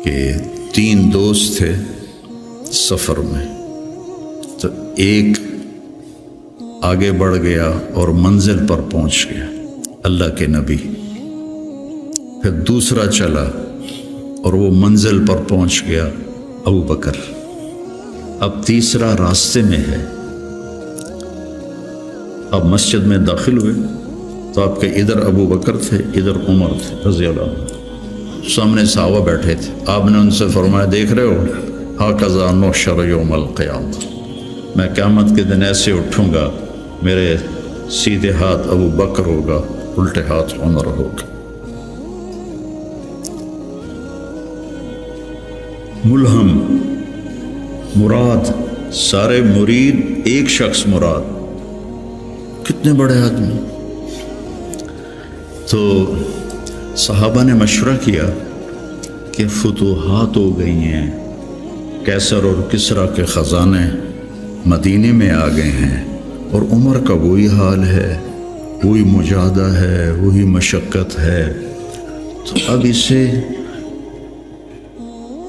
کہ 3 دوست تھے سفر میں، تو ایک آگے بڑھ گیا اور منزل پر پہنچ گیا اللہ کے نبی، پھر دوسرا چلا اور وہ منزل پر پہنچ گیا ابو بکر، اب تیسرا راستے میں ہے۔ اب مسجد میں داخل ہوئے تو آپ کے ادھر ابو بکر تھے، ادھر عمر تھے رضی اللہ عنہ، سامنے صحابہ بیٹھے تھے۔ آپ نے ان سے فرمایا دیکھ رہے ہو ہاکذا نحشر یوم القیامہ، میں قیامت کے دن ایسے اٹھوں گا، میرے سیدھے ہاتھ ابو بکر ہوگا، الٹے ہاتھ عمر ہوگا۔ ملہم مراد، سارے مرید ایک شخص مراد، کتنے بڑے آدمی۔ تو صحابہ نے مشورہ کیا کہ فتوحات ہو گئی ہیں، کیسر اور کسریٰ کے خزانے مدینے میں آ گئے ہیں، اور عمر کا وہی حال ہے، وہی مجاہدہ ہے، وہی مشقت ہے، تو اب اسے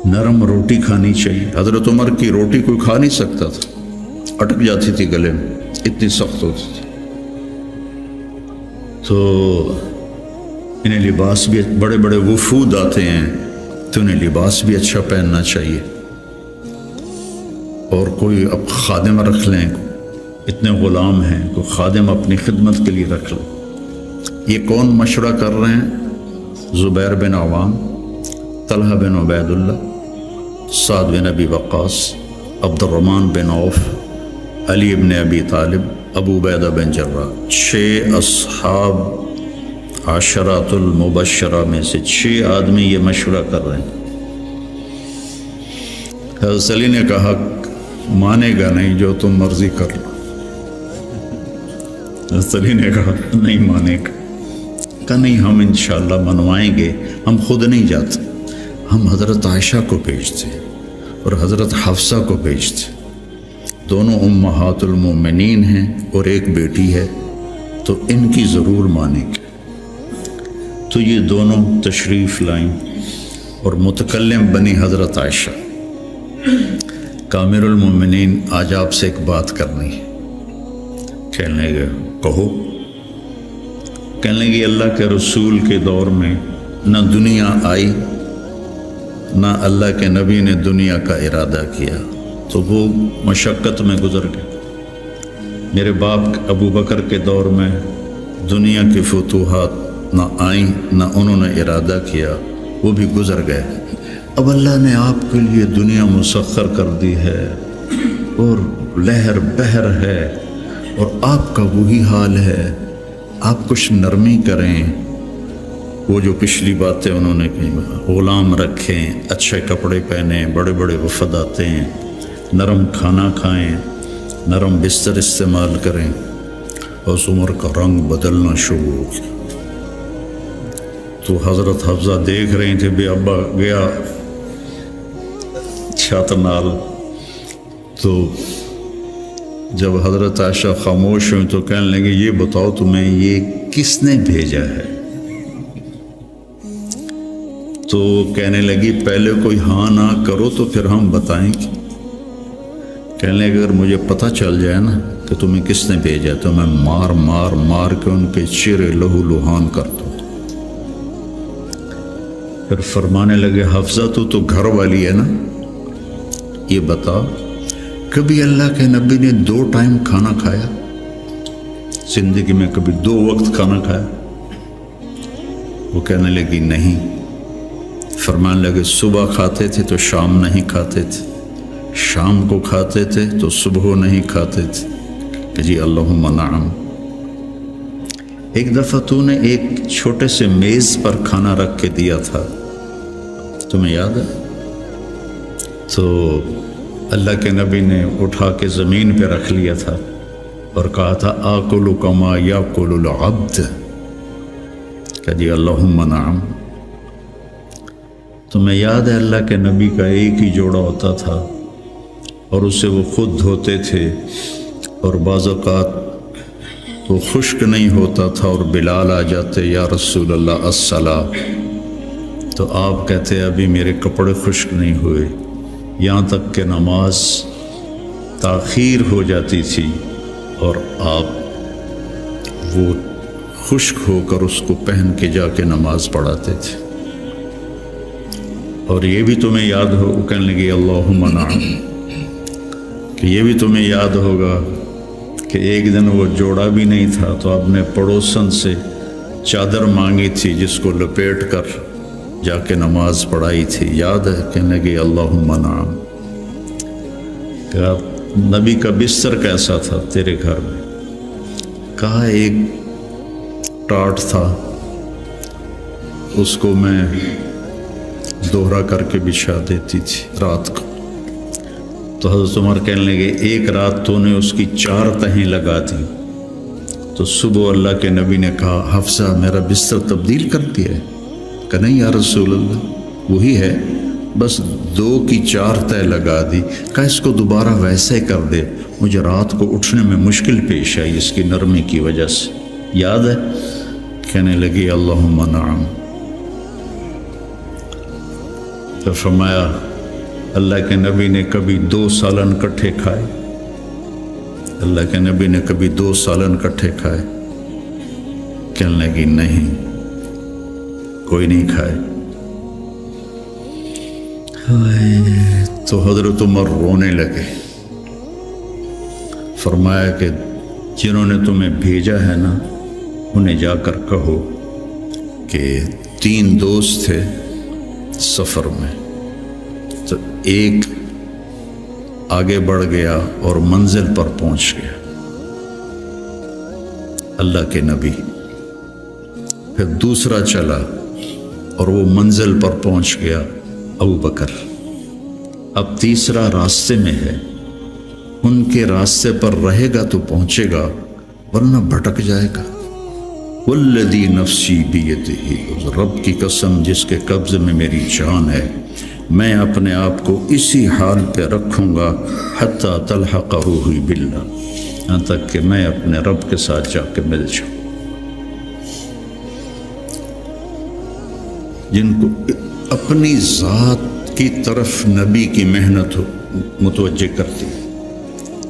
نرم روٹی کھانی چاہیے۔ حضرت عمر کی روٹی کوئی کھا نہیں سکتا تھا، اٹک جاتی تھی گلے میں، اتنی سخت ہوتی تھی۔ تو انہیں لباس بھی، بڑے بڑے وفود آتے ہیں تو انہیں لباس بھی اچھا پہننا چاہیے، اور کوئی اب خادم رکھ لیں، اتنے غلام ہیں، کوئی خادم اپنی خدمت کے لیے رکھ لیں۔ یہ کون مشورہ کر رہے ہیں؟ زبیر بن عوام، طلحہ بن عبید اللہ، سعد بن ابی وقاص، عبد الرحمن بن عوف، علی بن ابی طالب، ابو عبیدہ بن جراح، 6 اصحاب عشرات المبشرہ میں سے 6 آدمی یہ مشورہ کر رہے ہیں۔ حضرت علی نے کہا مانے گا نہیں، جو تم مرضی کر لو۔ حضرت علی نے کہا نہیں مانے گا، کہا نہیں ہم انشاءاللہ منوائیں گے، ہم خود نہیں جاتے، ہم حضرت عائشہ کو بھیجتے اور حضرت حفصہ کو بھیجتے، دونوں امہات المومنین ہیں اور ایک بیٹی ہے، تو ان کی ضرور مانیں گے۔ تو یہ دونوں تشریف لائیں اور متکلم بنی حضرت عائشہ، کامر المومنین آج آپ سے ایک بات کرنی ہے۔ کہنے لگے کہو۔ کہنے لگے اللہ کے رسول کے دور میں نہ دنیا آئی، نہ اللہ کے نبی نے دنیا کا ارادہ کیا، تو وہ مشقت میں گزر گئے۔ میرے باپ ابو بکر کے دور میں دنیا کی فتوحات نہ آئیں، نہ انہوں نے ارادہ کیا، وہ بھی گزر گئے۔ اب اللہ نے آپ کے لیے دنیا مسخر کر دی ہے اور لہر بہر ہے، اور آپ کا وہی حال ہے، آپ کچھ نرمی کریں۔ وہ جو پچھلی باتیں انہوں نے کہی، غلام رکھیں، اچھے کپڑے پہنیں، بڑے بڑے وفد آتے ہیں، نرم کھانا کھائیں، نرم بستر استعمال کریں، اور عمر کا رنگ بدلنا شروع ہو گیا۔ تو حضرت حفصہ دیکھ رہی تھے بھی ابا گیا چھت نال، تو جب حضرت عائشہ خاموش ہوئی تو کہنے لگے یہ بتاؤ تمہیں یہ کس نے بھیجا ہے؟ تو کہنے لگی پہلے کوئی ہاں نہ کرو تو پھر ہم بتائیں گے۔ کہنے لگے اگر مجھے پتہ چل جائے نا کہ تمہیں کس نے بھیجا تو میں مار مار مار کے ان کے چہرے لہو لہان کر دوں۔ پھر فرمانے لگے حفصہ تو گھر والی ہے نا، یہ بتا کبھی اللہ کے نبی نے 2 ٹائم کھانا کھایا؟ زندگی میں کبھی 2 وقت کھانا کھایا؟ وہ کہنے لگی نہیں۔ فرمانے لگے صبح کھاتے تھے تو شام نہیں کھاتے تھے، شام کو کھاتے تھے تو صبح نہیں کھاتے تھے، کہ جی اللہم نعم۔ ایک دفعہ تو نے ایک چھوٹے سے میز پر کھانا رکھ کے دیا تھا، تمہیں یاد ہے؟ تو اللہ کے نبی نے اٹھا کے زمین پہ رکھ لیا تھا اور کہا تھا آکل کما یاکل العبد، کہ جی اللہم نعم۔ تمہیں یاد ہے اللہ کے نبی کا ایک ہی جوڑا ہوتا تھا اور اسے وہ خود دھوتے تھے، اور بعض اوقات وہ خشک نہیں ہوتا تھا اور بلال آ جاتے یا رسول اللہ الصلاۃ، تو آپ کہتے ابھی میرے کپڑے خشک نہیں ہوئے، یہاں تک کہ نماز تاخیر ہو جاتی تھی اور آپ وہ خشک ہو کر اس کو پہن کے جا کے نماز پڑھاتے تھے۔ اور یہ بھی تمہیں یاد ہو، کہنے لگی اللہم نعم، کہ یہ بھی تمہیں یاد ہوگا کہ ایک دن وہ جوڑا بھی نہیں تھا تو آپ نے پڑوسن سے چادر مانگی تھی جس کو لپیٹ کر جا کے نماز پڑھائی تھی، یاد ہے؟ کہنے لگی اللہم نعم۔ کہ نبی کا بستر کیسا تھا تیرے گھر میں؟ کہا ایک ٹاٹ تھا، اس کو میں دوہرا کر کے بچھا دیتی تھی رات کو۔ تو حضرت عمر کہنے لگے ایک رات تو نے اس کی 4 تہیں لگا دی، تو صبح اللہ کے نبی نے کہا حفصہ میرا بستر تبدیل کر دیا ہے؟ کہ نہیں یا رسول اللہ وہی ہے، بس 2 کی 4 تہ لگا دی۔ کہا اس کو دوبارہ ویسے کر دے، مجھے رات کو اٹھنے میں مشکل پیش آئی اس کی نرمی کی وجہ سے، یاد ہے؟ کہنے لگی اللہم نعم۔ تو فرمایا اللہ کے نبی نے کبھی 2 سالن کٹھے کھائے؟ اللہ کے نبی نے کبھی 2 سالن کٹھے کھائے؟ کہنے لگی نہیں، کوئی نہیں کھائے۔ تو حضرت عمر رونے لگے، فرمایا کہ جنہوں نے تمہیں بھیجا ہے نا انہیں جا کر کہو کہ 3 دوست تھے سفر میں، تو ایک آگے بڑھ گیا اور منزل پر پہنچ گیا اللہ کے نبی، پھر دوسرا چلا اور وہ منزل پر پہنچ گیا ابو بکر، اب تیسرا راستے میں ہے، ان کے راستے پر رہے گا تو پہنچے گا ورنہ بھٹک جائے گا۔ والذی نفسی بیدہ، رب کی قسم جس کے قبضے میں میری جان ہے، میں اپنے آپ کو اسی حال پہ رکھوں گا حتی تلحقہ باللہ، یہاں تک کہ میں اپنے رب کے ساتھ جا کے مل جاؤں۔ جن کو اپنی ذات کی طرف نبی کی محنت متوجہ کرتی،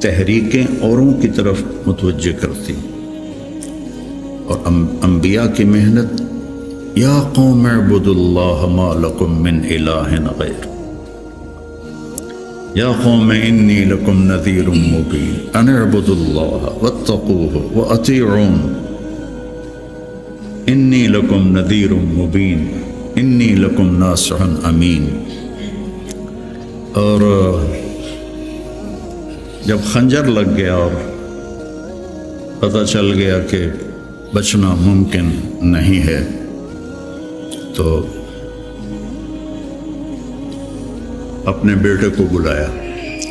تحریکیں اوروں کی طرف متوجہ کرتی، اور انبیاء کی محنت یا قوم اعبدوا اللہ ما لکم من الہ غیر، یا قوم انی لکم نذیر مبین ان اعبدوا اللہ واتقوہ واطیعون انی لکم نذیر مبین انی لکم ناصح امین۔ اور جب خنجر لگ گیا اور پتہ چل گیا کہ بچنا ممکن نہیں ہے، تو اپنے بیٹے کو بلایا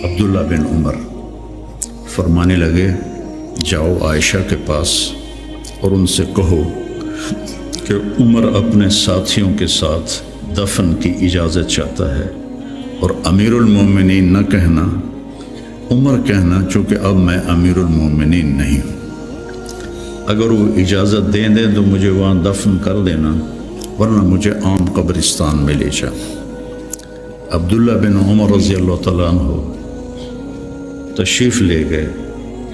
عبداللہ بن عمر، فرمانے لگے جاؤ عائشہ کے پاس اور ان سے کہو کہ عمر اپنے ساتھیوں کے ساتھ دفن کی اجازت چاہتا ہے، اور امیر المومنین نہ کہنا، عمر کہنا، چونکہ اب میں امیر المومنین نہیں ہوں۔ اگر وہ اجازت دیں تو مجھے وہاں دفن کر دینا، ورنہ مجھے عام قبرستان میں لے جا۔ عبداللہ بن عمر رضی اللہ تعالیٰ عنہ تشریف لے گئے،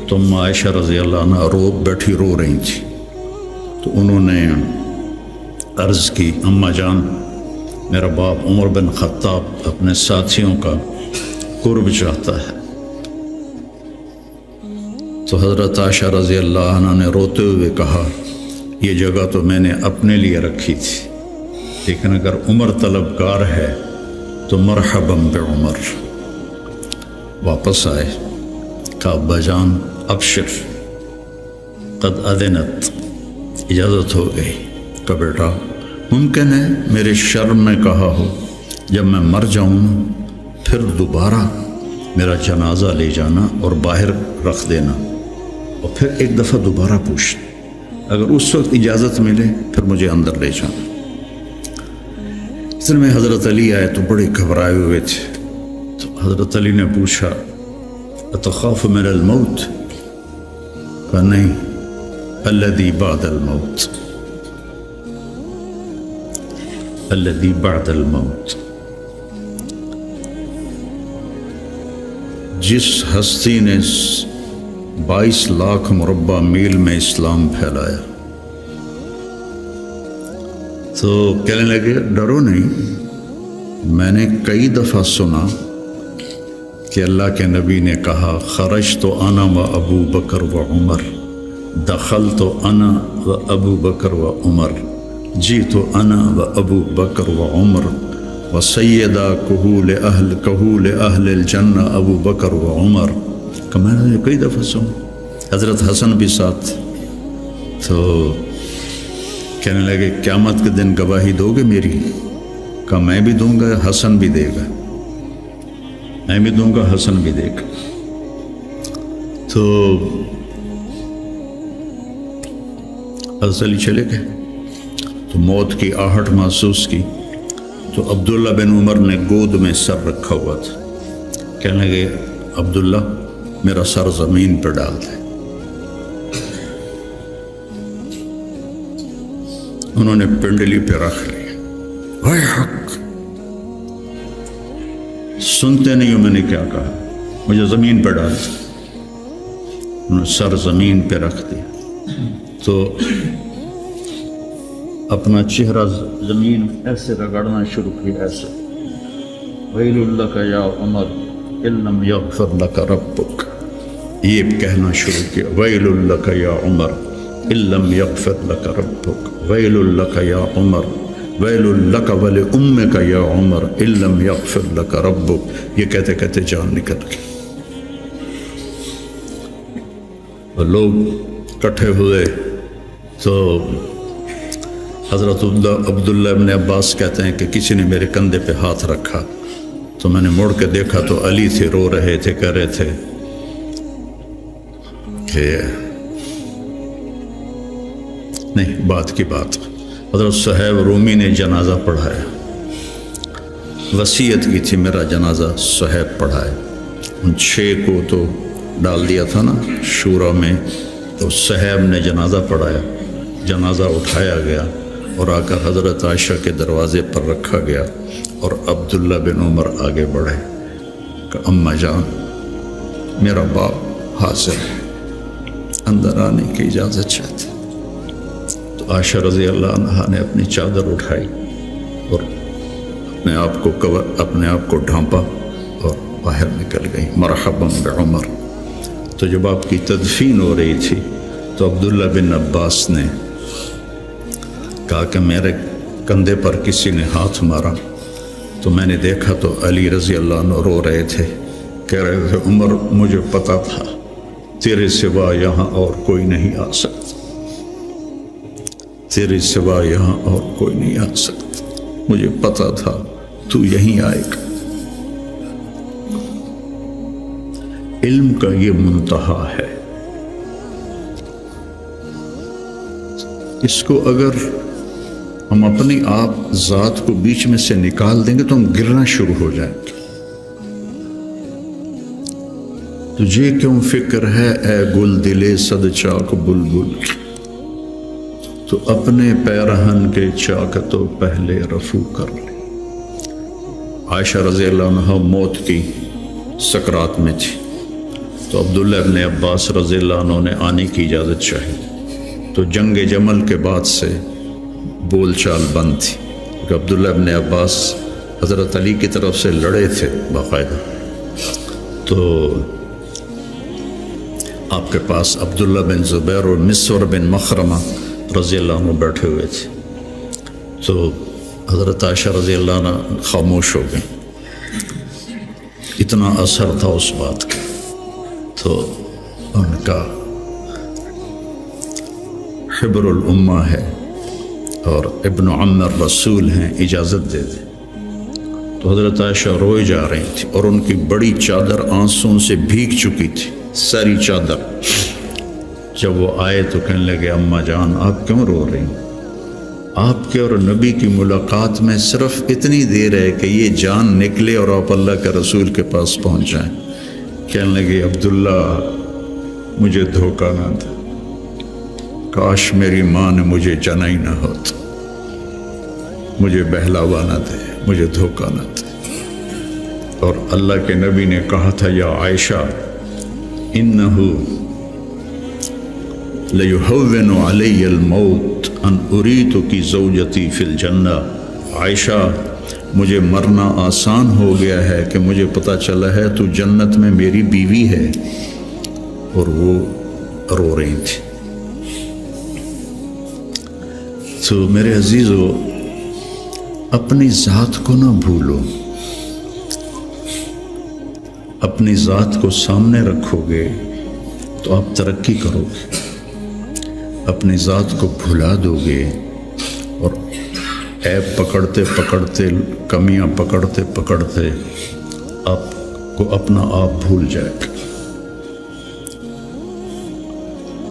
تو عائشہ رضی اللہ عنہ بیٹھی رو رہی تھی، تو انہوں نے عرض کی اماں جان میرا باپ عمر بن خطاب اپنے ساتھیوں کا قرب چاہتا ہے۔ تو حضرت عائشہ رضی اللہ عنہ نے روتے ہوئے کہا یہ جگہ تو میں نے اپنے لیے رکھی تھی، لیکن اگر عمر طلبگار ہے تو مرحبا بعمر۔ واپس آئے، کہا ابا جان ابشر قد اذنت، اجازت ہو گئی۔ کہ بیٹا ممکن ہے میرے شرم میں کہا ہو جب میں مر جاؤں پھر دوبارہ میرا جنازہ لے جانا اور باہر رکھ دینا، اور پھر ایک دفعہ دوبارہ پوچھنا، اگر اس وقت اجازت ملے پھر مجھے اندر لے جانا۔ اس میں حضرت علی آئے تو بڑے گھبرائے ہوئے تھے، تو حضرت علی نے پوچھا اتخاف من الموت؟ کہا نہیں، الذی بعد الموت۔ الذی بعد الموت، جس ہستی نے 22 لاکھ مربع میل میں اسلام پھیلایا، تو کہنے لگے ڈرو نہیں، میں نے کئی دفعہ سنا کہ اللہ کے نبی نے کہا خرجت انا و ابو بکر و عمر، دخلت انا و ابو بکر و عمر، جیت انا و ابو بکر و عمر و سیدہ کہول اہل الجنہ ابو بکر و عمر، کہ میں نے کئی دفعہ سنا، حضرت حسن بھی ساتھ، تو کہنے لگے قیامت کے دن گواہی دو گے میری؟ کہا میں بھی دوں گا، حسن بھی دے گا، میں بھی دوں گا، حسن بھی دے گا۔ تو حضرت علی چلے گئے، تو موت کی آہٹ محسوس کی، تو عبداللہ بن عمر نے گود میں سر رکھا ہوا تھا، کہنے لگے عبداللہ میرا سر زمین پہ ڈال دے۔ انہوں نے پنڈلی پہ رکھ لیا، اے حق، سنتے نہیں ہو میں نے کیا کہا، مجھے زمین پہ ڈال دیا۔ انہوں نے سر زمین پہ رکھ دیا، تو اپنا چہرہ زمین ایسے رگڑنا شروع کیا، ایسے ویل لک یا عمر ان لم یغفر لک ربک، یہ کہنا شروع کیا، ویل لک یا عمر ان لم یغفر لک ربک، ویل لک یا عمر، ویل لک ولامک یا عمر ان لم یغفر لک ربک۔ یہ کہتے کہتے جان نکل گئی، اور لوگ اکٹھے ہوئے، تو حضرت عبداللہ ابن عباس کہتے ہیں کہ کسی نے میرے کندھے پہ ہاتھ رکھا، تو میں نے مڑ کے دیکھا تو علی تھے، رو رہے تھے، کہہ رہے تھے کہ نہیں، بات کی بات، حضرت صہیب رومی نے جنازہ پڑھایا، وصیت کی تھی میرا جنازہ صہیب پڑھائے، ان 6 کو تو ڈال دیا تھا نا شورا میں، تو صہیب نے جنازہ پڑھایا، جنازہ اٹھایا گیا اور آ کر حضرت عائشہ کے دروازے پر رکھا گیا، اور عبداللہ بن عمر آگے بڑھے کہ اماں جان میرا باپ حاضر ہے، اندر آنے کی اجازت چاہتے۔ تو عائشہ رضی اللہ عنہا نے اپنی چادر اٹھائی اور اپنے آپ کو ڈھانپا اور باہر نکل گئی، مرحبا بعمر۔ تو جب آپ کی تدفین ہو رہی تھی تو عبداللہ بن عباس نے کہا کہ میرے کندھے پر کسی نے ہاتھ مارا، تو میں نے دیکھا تو علی رضی اللہ عنہ رو رہے تھے، کہہ رہے تھے عمر مجھے پتا تھا تیرے سوا یہاں اور کوئی نہیں آ سکتا، تیرے سوا یہاں اور کوئی نہیں آ سکتا، مجھے پتا تھا تو یہیں آئے گا۔ علم کا یہ منتہا ہے، اس کو اگر ہم اپنی آپ ذات کو بیچ میں سے نکال دیں گے تو ہم گرنا شروع ہو جائیں گے۔ تجھے کیوں فکر ہے اے گل دلے صد چاک بلبل، تو اپنے پیرہن کے چاک تو پہلے رفو کر لے۔ عائشہ رضی اللہ عنہ موت کی سکرات میں تھی، تو عبداللہ ابن عباس رضی اللہ عنہ نے آنے کی اجازت چاہی، تو جنگ جمل کے بعد سے بول چال بند تھی، کیونکہ عبداللہ ابن عباس حضرت علی کی طرف سے لڑے تھے باقاعدہ، تو آپ کے پاس عبداللہ بن زبیر اور مسور بن مخرمہ رضی اللہ عنہ بیٹھے ہوئے تھے، تو حضرت عائشہ رضی اللہ عنہ خاموش ہو گئیں، اتنا اثر تھا اس بات کا۔ تو ان کا حبر الامہ ہے اور ابن عم الرسول ہیں، اجازت دے دیں۔ تو حضرت عائشہ روئے جا رہی تھی اور ان کی بڑی چادر آنسوں سے بھیگ چکی تھی، ساری چادر۔ جب وہ آئے تو کہنے لگے اماں جان آپ کیوں رو رہی ہیں؟ آپ کے اور نبی کی ملاقات میں صرف اتنی دیر ہے کہ یہ جان نکلے اور آپ اللہ کے رسول کے پاس پہنچ جائیں۔ کہنے لگے عبداللہ مجھے دھوکہ نہ دے، کاش میری ماں نے مجھے جنا ہی نہ ہوتا، مجھے بہلاوا نہ دے، مجھے دھوکہ نہ دے۔ اور اللہ کے نبی نے کہا تھا یا عائشہ انہو لیہون علی الموت ان اریتکی زوجتی فی الجنہ، عائشہ مجھے مرنا آسان ہو گیا ہے کہ مجھے پتہ چلا ہے تو جنت میں میری بیوی ہے۔ اور وہ رو رہی تھی۔ تو میرے عزیزو، اپنی ذات کو نہ بھولو، اپنی ذات کو سامنے رکھو گے تو آپ ترقی کرو گے، اپنی ذات کو بھلا دو گے اور عیب پکڑتے پکڑتے، کمیاں پکڑتے پکڑتے آپ کو اپنا آپ بھول جائے گا۔